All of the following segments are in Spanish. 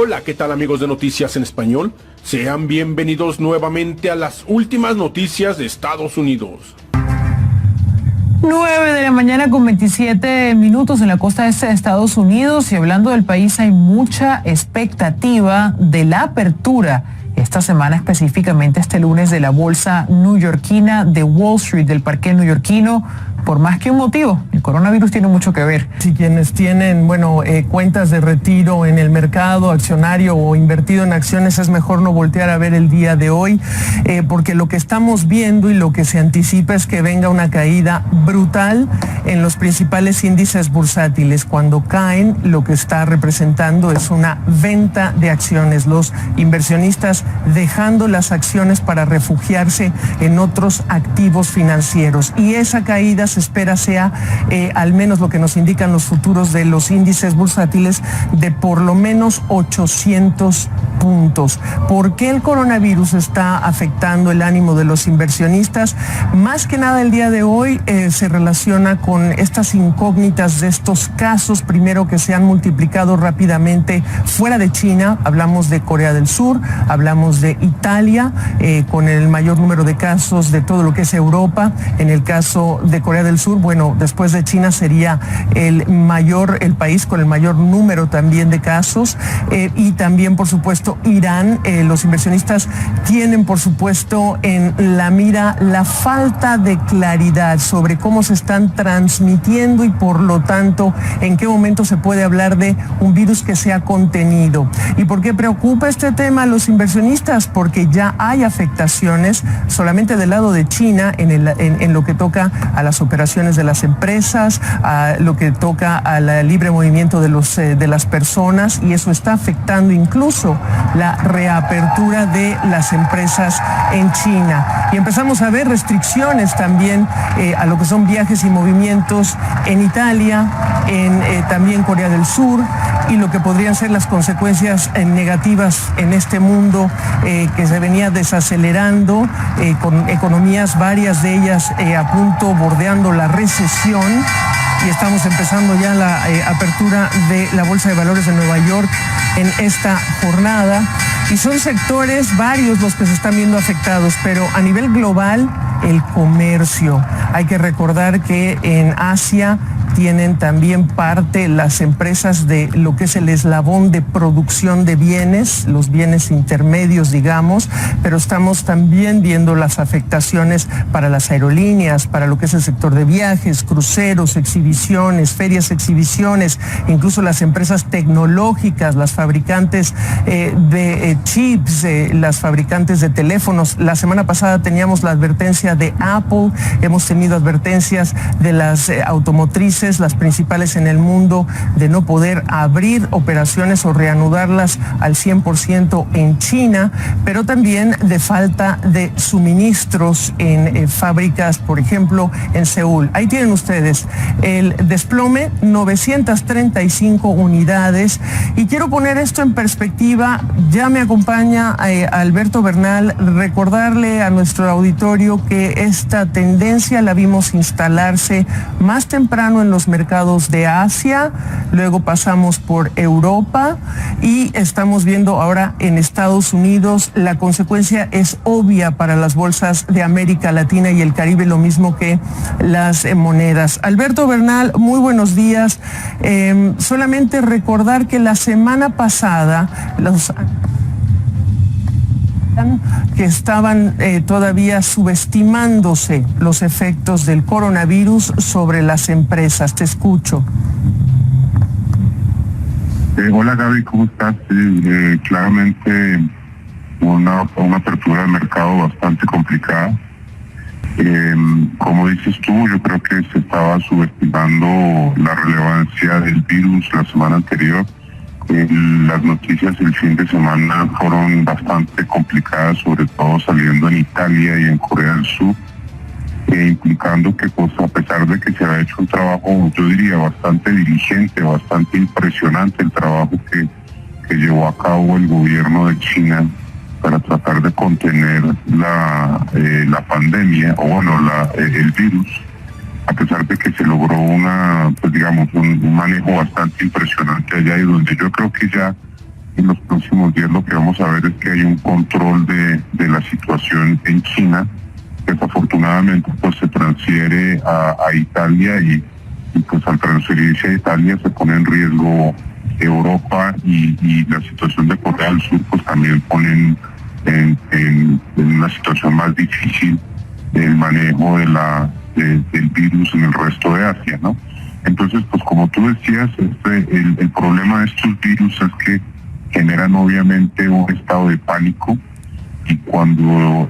Hola, ¿qué tal amigos de Noticias en Español? Sean bienvenidos nuevamente a las últimas noticias de Estados Unidos. 9 de la mañana con 27 minutos en la costa este de Estados Unidos, y hablando del país hay mucha expectativa de la apertura esta semana, específicamente este lunes, de la bolsa neoyorquina de Wall Street, del parque neoyorquino, por más que un motivo. El coronavirus tiene mucho que ver. Si quienes tienen, cuentas de retiro en el mercado accionario o invertido en acciones, es mejor no voltear a ver el día de hoy, porque lo que estamos viendo y lo que se anticipa es que venga una caída brutal en los principales índices bursátiles. Cuando caen, lo que está representando es una venta de acciones. Los inversionistas dejando las acciones para refugiarse en otros activos financieros. Y esa caída se espera sea, al menos lo que nos indican los futuros de los índices bursátiles, de por lo menos 800 puntos. ¿Por qué el coronavirus está afectando el ánimo de los inversionistas? Más que nada el día de hoy se relaciona con estas incógnitas de estos casos, primero, que se han multiplicado rápidamente fuera de China. Hablamos de Corea del Sur, hablamos de Italia, con el mayor número de casos de todo lo que es Europa. En el caso de Corea del Sur, después de China sería el país con el mayor número también de casos, y también, por supuesto, Irán. Los inversionistas tienen, por supuesto, en la mira la falta de claridad sobre cómo se están transmitiendo y, por lo tanto, en qué momento se puede hablar de un virus que se ha contenido. ¿Y por qué preocupa este tema a los inversionistas? Porque ya hay afectaciones solamente del lado de China en lo que toca a las operaciones de las empresas, a lo que toca al libre movimiento de las personas, y eso está afectando incluso la reapertura de las empresas en China. Y empezamos a ver restricciones también a lo que son viajes y movimientos en Italia, también Corea del Sur, y lo que podrían ser las consecuencias negativas en este mundo que se venía desacelerando, con economías, varias de ellas a punto, bordeando la recesión. Y estamos empezando ya la apertura de la Bolsa de Valores de Nueva York en esta jornada. Y son sectores varios los que se están viendo afectados, pero a nivel global, el comercio. Hay que recordar que en Asia tienen también parte las empresas de lo que es el eslabón de producción de bienes, los bienes intermedios, digamos, pero estamos también viendo las afectaciones para las aerolíneas, para lo que es el sector de viajes, cruceros, exhibiciones, ferias, exhibiciones, incluso las empresas tecnológicas, las fabricantes de chips, las fabricantes de teléfonos. La semana pasada teníamos la advertencia de Apple, hemos tenido advertencias de las automotrices, las principales en el mundo, de no poder abrir operaciones o reanudarlas al 100% en China, pero también de falta de suministros en fábricas, por ejemplo, en Seúl. Ahí tienen ustedes el desplome, 935 unidades. Y quiero poner esto en perspectiva. Ya me acompaña Alberto Bernal. Recordarle a nuestro auditorio que esta tendencia la vimos instalarse más temprano en los mercados de Asia, luego pasamos por Europa y estamos viendo ahora en Estados Unidos. La consecuencia es obvia para las bolsas de América Latina y el Caribe, lo mismo que las monedas. Alberto Bernal, muy buenos días. Solamente recordar que la semana pasada que estaban todavía subestimándose los efectos del coronavirus sobre las empresas. Te escucho. Hola Gaby, ¿cómo estás? Claramente una apertura de mercado bastante complicada. Como dices tú, yo creo que se estaba subestimando la relevancia del virus la semana anterior. Las noticias el fin de semana fueron bastante complicadas, sobre todo saliendo en Italia y en Corea del Sur, implicando que, pues, a pesar de que se ha hecho un trabajo, yo diría, bastante diligente, bastante impresionante el trabajo que llevó a cabo el gobierno de China para tratar de contener la pandemia, o bueno, el virus, a pesar de que se logró un manejo bastante impresionante allá, y donde yo creo que ya En los próximos días lo que vamos a ver es que hay un control de la situación en China, que desafortunadamente pues se transfiere a Italia y pues al transferirse a Italia se pone en riesgo Europa y la situación de Corea del Sur pues también ponen en una situación más difícil el manejo del virus en el resto de Asia, ¿no? Entonces, pues como tú decías, el problema de estos virus es que generan obviamente un estado de pánico, y cuando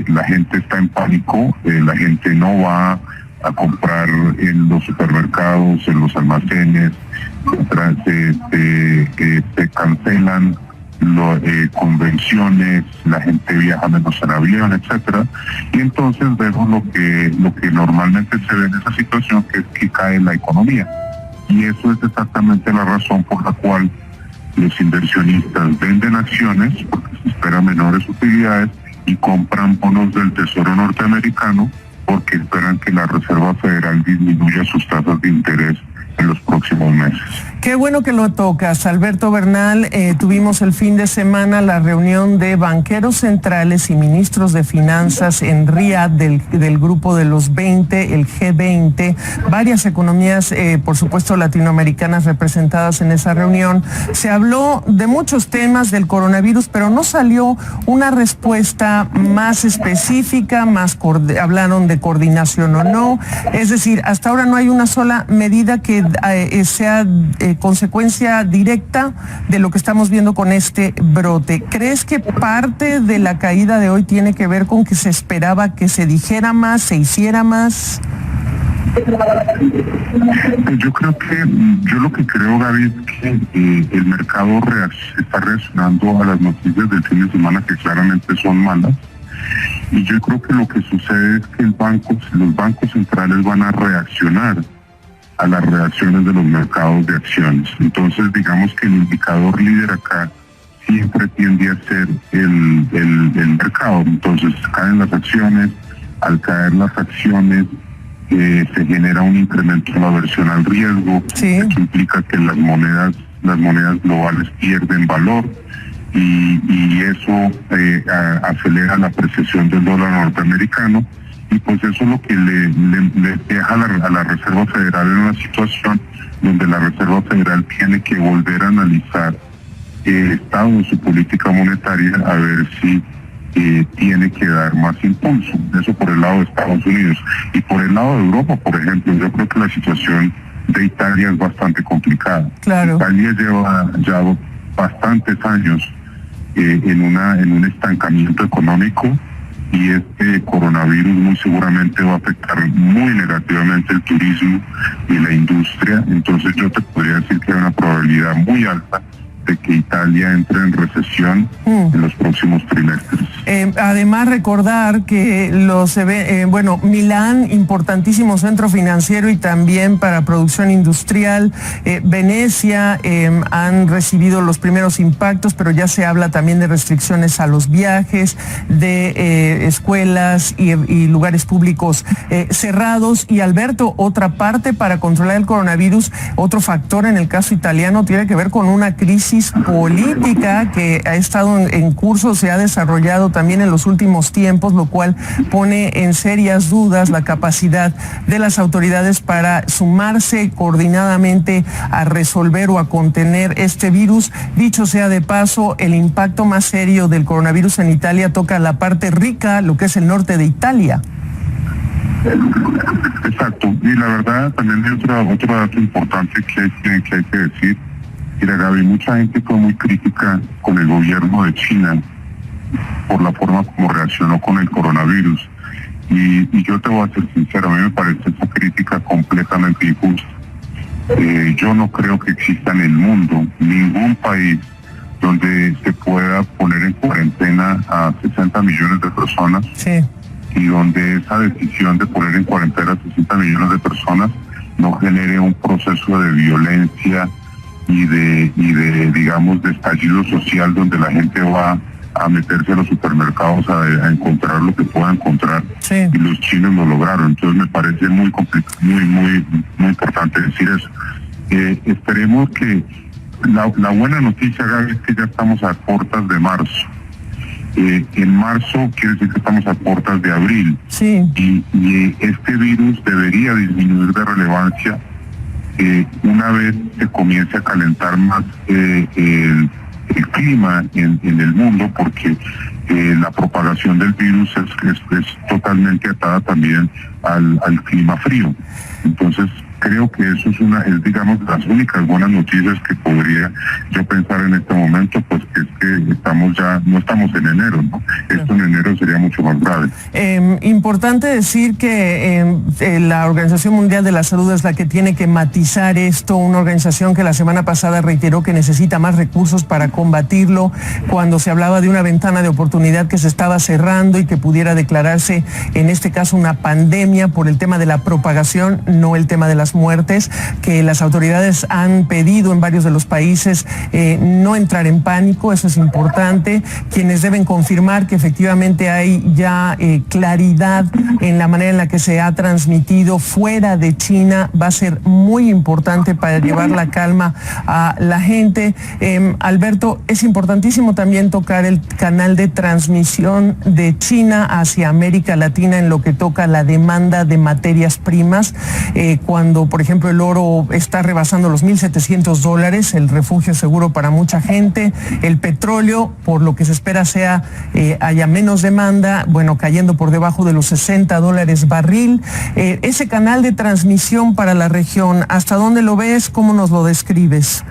la gente está en pánico, la gente no va a comprar en los supermercados, en los almacenes, se cancelan convenciones, la gente viaja menos en avión, etcétera, y entonces vemos lo que normalmente se ve en esa situación, que es que cae la economía, y eso es exactamente la razón por la cual los inversionistas venden acciones porque se esperan menores utilidades y compran bonos del Tesoro norteamericano porque esperan que la Reserva Federal disminuya sus tasas de interés en los próximos meses. Qué bueno que lo tocas, Alberto Bernal. Tuvimos el fin de semana la reunión de banqueros centrales y ministros de finanzas en Riad del grupo de los 20, el G20, varias economías, por supuesto latinoamericanas representadas en esa reunión. Se habló de muchos temas del coronavirus, pero no salió una respuesta más específica, hablaron de coordinación o no. Es decir, hasta ahora no hay una sola medida que sea consecuencia directa de lo que estamos viendo con este brote. ¿Crees que parte de la caída de hoy tiene que ver con que se esperaba que se dijera más, se hiciera más? Yo lo que creo, Gaby, es que el mercado está reaccionando a las noticias del fin de semana, que claramente son malas, y yo creo que lo que sucede es que los bancos centrales van a reaccionar a las reacciones de los mercados de acciones. Entonces, digamos que el indicador líder acá siempre tiende a ser el mercado. Entonces, caen las acciones, al caer las acciones se genera un incremento en la aversión al riesgo, sí, que implica que las monedas globales pierden valor, y eso acelera la apreciación del dólar norteamericano. Y pues eso es lo que le deja a la Reserva Federal en una situación donde la Reserva Federal tiene que volver a analizar el estado de su política monetaria, a ver si tiene que dar más impulso. Eso por el lado de Estados Unidos. Y por el lado de Europa, por ejemplo, yo creo que la situación de Italia es bastante complicada. Claro. Italia lleva ya bastantes años en un estancamiento económico, y este coronavirus muy seguramente va a afectar muy negativamente el turismo y la industria. Entonces yo te podría decir que hay una probabilidad muy alta de que Italia entre en recesión en los próximos trimestres. Además, recordar que Milán, importantísimo centro financiero y también para producción industrial, Venecia, han recibido los primeros impactos, pero ya se habla también de restricciones a los viajes, de escuelas y lugares públicos cerrados. Y Alberto, otra parte para controlar el coronavirus, otro factor en el caso italiano tiene que ver con una crisis política que ha estado en curso, se ha desarrollado también en los últimos tiempos, lo cual pone en serias dudas la capacidad de las autoridades para sumarse coordinadamente a resolver o a contener este virus. Dicho sea de paso, el impacto más serio del coronavirus en Italia toca la parte rica, lo que es el norte de Italia. Exacto, y la verdad también hay otro dato importante que hay que decir. Mira, Gaby, mucha gente fue muy crítica con el gobierno de China por la forma como reaccionó con el coronavirus. Y yo te voy a ser sincero, a mí me parece esa crítica completamente injusta. Yo no creo que exista en el mundo ningún país donde se pueda poner en cuarentena a 60 millones de personas, sí, y donde esa decisión de poner en cuarentena a 60 millones de personas no genere un proceso de violencia y de digamos, de estallido social, donde la gente va a meterse a los supermercados a encontrar lo que pueda encontrar. Sí. Y los chinos lo lograron. Entonces me parece muy complicado, muy importante decir eso. Esperemos que La buena noticia, Gaby, es que ya estamos a puertas de marzo. En marzo quiere decir que estamos a puertas de abril. Sí. Y este virus debería disminuir de relevancia una vez se comience a calentar más el clima en el mundo, porque la propagación del virus es totalmente atada también al clima frío. Entonces creo que eso es digamos, las únicas buenas noticias que podría yo pensar en este momento, pues que es que no estamos en enero, ¿no? Esto en enero sería mucho más grave. Importante decir que la Organización Mundial de la Salud es la que tiene que matizar esto, una organización que la semana pasada reiteró que necesita más recursos para combatirlo, cuando se hablaba de una ventana de oportunidad que se estaba cerrando y que pudiera declararse, en este caso, una pandemia por el tema de la propagación, no el tema de las muertes, que las autoridades han pedido en varios de los países no entrar en pánico. Eso es importante. Quienes deben confirmar que efectivamente hay ya claridad en la manera en la que se ha transmitido fuera de China va a ser muy importante para llevar la calma a la gente. Alberto, es importantísimo también tocar el canal de transmisión de China hacia América Latina en lo que toca la demanda de materias primas. Cuando, por ejemplo, el oro está rebasando los $1,700, el refugio seguro para mucha gente. El petróleo, por lo que se espera haya menos demanda, bueno, cayendo por debajo de los $60 barril. Ese canal de transmisión para la región, ¿hasta dónde lo ves? ¿Cómo nos lo describes?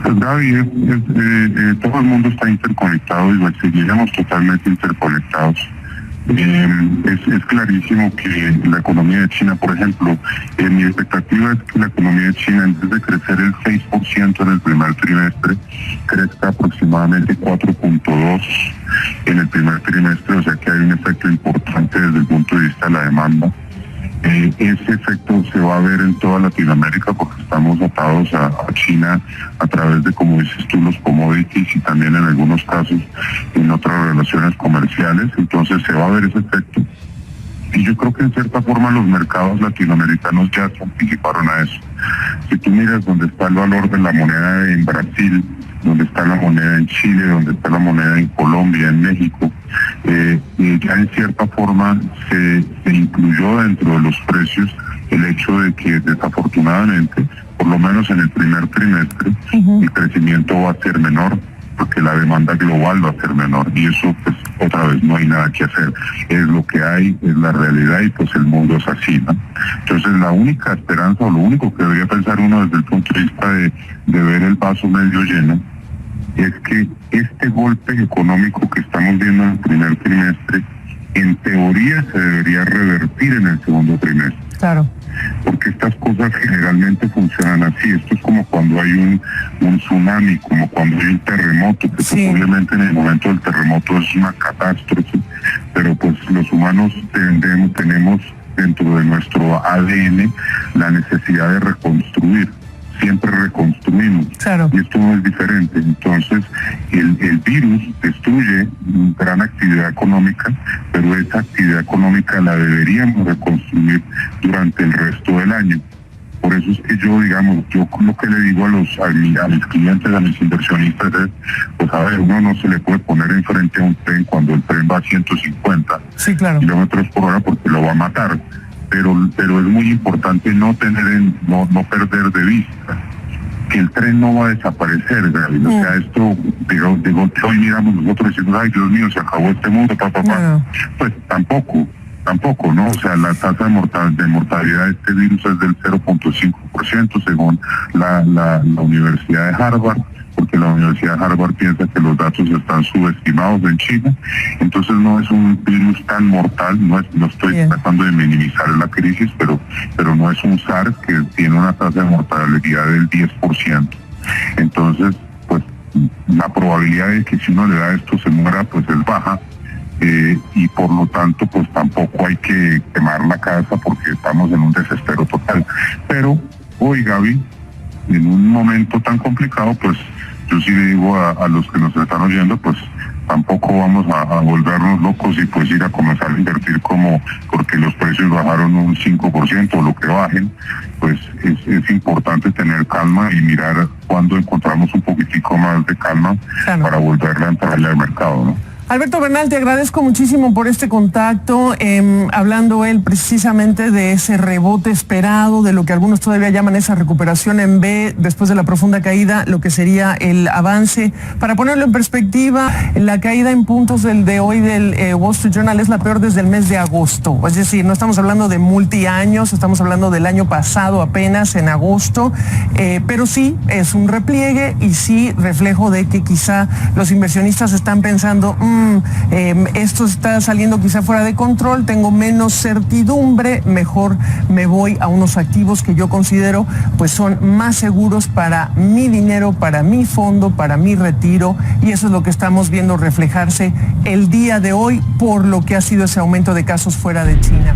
Pues Gaby, todo el mundo está interconectado y seguiremos totalmente interconectados. Es clarísimo que la economía de China, por ejemplo, mi expectativa es que la economía de China, en vez de crecer el 6% en el primer trimestre, crezca aproximadamente 4.2% en el primer trimestre, o sea que hay un efecto importante desde el punto de vista de la demanda. Ese efecto se va a ver en toda Latinoamérica porque estamos atados a China a través de, como dices tú, los commodities y también en algunos casos en otras relaciones comerciales. Entonces se va a ver ese efecto. Y yo creo que en cierta forma los mercados latinoamericanos ya se anticiparon a eso. Si tú miras dónde está el valor de la moneda en Brasil, donde está la moneda en Chile, donde está la moneda en Colombia, en México, ya en cierta forma se incluyó dentro de los precios el hecho de que desafortunadamente, por lo menos en el primer trimestre, el crecimiento va a ser menor, porque la demanda global va a ser menor, y eso pues otra vez no hay nada que hacer, es lo que hay, es la realidad, y pues el mundo es así, ¿no? Entonces la única esperanza, o lo único que debería pensar uno desde el punto de vista de ver el vaso medio lleno, es que este golpe económico que estamos viendo en el primer trimestre, en teoría se debería revertir en el segundo trimestre. Claro. Porque estas cosas generalmente funcionan así. Esto es como cuando hay un tsunami, como cuando hay un terremoto, que sí, pues obviamente en el momento del terremoto es una catástrofe, pero pues los humanos tenemos dentro de nuestro ADN la necesidad de reconstruir. Siempre reconstruimos. Claro. Y esto no es diferente. Entonces, el virus destruye gran actividad económica, pero esa actividad económica la deberíamos reconstruir durante el resto del año. Por eso es que yo lo que le digo a mis clientes, a mis inversionistas es, pues a ver, uno no se le puede poner enfrente a un tren cuando el tren va a 150 kilómetros por hora porque lo va a matar. Pero es muy importante no perder de vista que el tren no va a desaparecer, Gaby. O sea, esto, hoy miramos nosotros y decimos, ay Dios mío, se acabó este mundo, No. Pues tampoco, ¿no? O sea, la tasa de mortalidad de este virus es del 0.5% según la Universidad de Harvard, porque la Universidad de Harvard piensa que los datos están subestimados en China. Entonces no es un virus tan mortal, no estoy tratando de minimizar la crisis, pero no es un SARS que tiene una tasa de mortalidad del 10%. Entonces, pues la probabilidad de que si uno le da esto se muera, pues es baja. Y por lo tanto, pues tampoco hay que quemar la casa porque estamos en un desespero total. Pero hoy, Gaby, en un momento tan complicado, pues yo sí le digo a los que nos están oyendo, pues tampoco vamos a volvernos locos y pues ir a comenzar a invertir como porque los precios bajaron un 5% o lo que bajen. Pues es importante tener calma y mirar cuando encontramos un poquitico más de calma para volver a entrarle al mercado, ¿no? Alberto Bernal, te agradezco muchísimo por este contacto, hablando él precisamente de ese rebote esperado, de lo que algunos todavía llaman esa recuperación en V después de la profunda caída, lo que sería el avance. Para ponerlo en perspectiva, la caída en puntos de hoy del Wall Street Journal es la peor desde el mes de agosto, es decir, no estamos hablando de multiaños, estamos hablando del año pasado apenas en agosto, pero sí es un repliegue y sí reflejo de que quizá los inversionistas están pensando, esto está saliendo quizá fuera de control, tengo menos certidumbre, mejor me voy a unos activos que yo considero pues son más seguros para mi dinero, para mi fondo, para mi retiro, y eso es lo que estamos viendo reflejarse el día de hoy por lo que ha sido ese aumento de casos fuera de China.